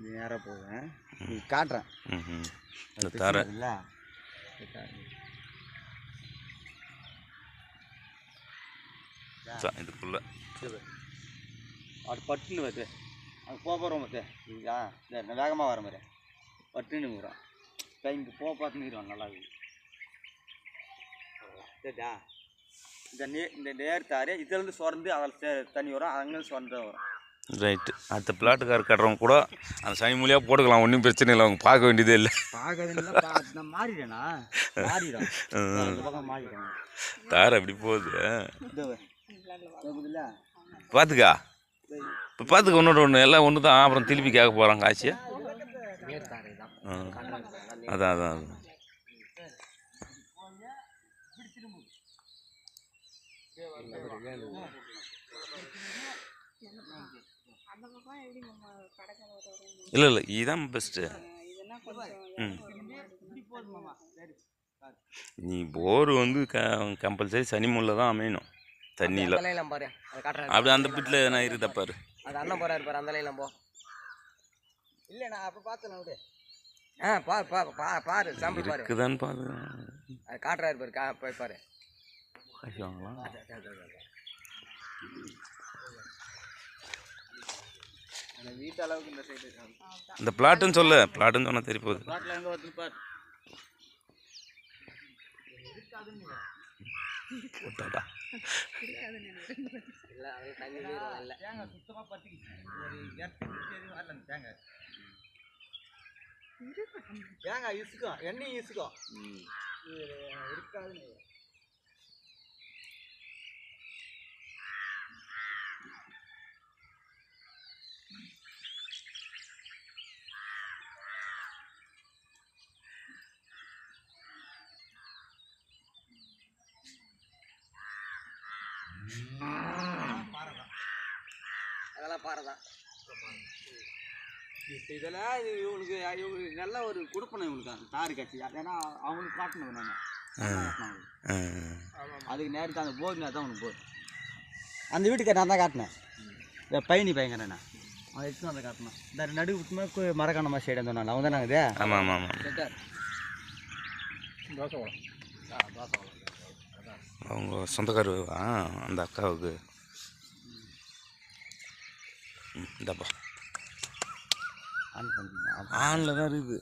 நீ நேராக போவேன் நீ காட்டுறேன். தரேன் இல்லை இதுக்குள்ள அது பட்டுன்னு வருது அது போகிறோம் பார்த்து இதுக்கா நான் வேகமாக வர மாதிரி பட்டுன்னு வரும் டைமுக்கு பார்த்துன்னு நல்லா இருக்குது சரிடா. இந்த நேர் தாரு இதுலேருந்து சுரந்து அதில் தண்ணி வரும் அங்கேருந்து சுரந்து வரும். ரைட்டு. அடுத்த பிளாட்டுக்கார் கட்டுறவங்க கூட அந்த சனி மூலியாக போட்டுக்கலாம், ஒன்றும் பிரச்சனை இல்லை. அவங்க பார்க்க வேண்டியதே இல்லை. நான் மாறிடேண்ணா மாறிடும் பக்கம் மாறிடும். தார் அப்படி போகுது பார்த்துக்கா. இப்போ பார்த்துக்க ஒன்று எல்லாம் ஒன்று தான். அப்புறம் திருப்பி கேட்க போகிறாங்க காட்சியை. அதான் அதான் அதான் இல்லை இல்லை இதுதான் பெஸ்ட்டு. நீ போர் வந்து கம்பல்சரி சனி முல்ல தான் அமையணும் தண்ணியில். அப்படி அந்த பிட்டில் எதனா இருக்குதா பாரு. அது அண்ணன் போறாரு பாரு அந்த லைன்ல போ. இல்லைண்ணா அப்போ பார்த்துலாம் விடு. பாரு சாம்பிள் பாரு இருக்குதான்னு பாரு. அது காட்டுறாரு பாரு போய் பாரு. வீட்டு அளவுக்கு இந்த சைடு இந்த பிளாட்டுன்னு சொல்ல. பிளாட்டுன்னு சொன்னால் தெரிய போகுது. பிளாட்ல எங்கே வருது பாரு. போட்டாடா தேங்காய் சுத்தமாக பற்றிக்கிச்சு. ஒரு இடத்துக்கு தேங்காய் தேங்காய் இசுக்கும் எண்ணெயும் இசுக்கும் இருக்காதுன்னு. அதெல்லாம் பாறைதான். இதெல்லாம் இவங்களுக்கு நல்ல ஒரு கொடுப்பணும் இவங்களுக்கு தாரு கட்சி. ஏன்னா அவங்களுக்கு காட்டணும் நான் அதுக்கு நேரத்தை அந்த போர்டு தான் அவனுக்கு போர். அந்த வீட்டுக்கு நான் தான் காட்டினேன். பயணி பயங்கரண்ணா அவன் எடுத்து வந்து காட்டினான். இந்த நடுவு விட்டுமே மரக்கான சைடு வந்தோம். அவன் தானே இது. ஆமாம் ஆமாம் ஆமாம். தோசை அவங்க சொந்தக்காரு அந்த அக்காவுக்கு இந்தப்பா ஆனில் தான் இருக்குது.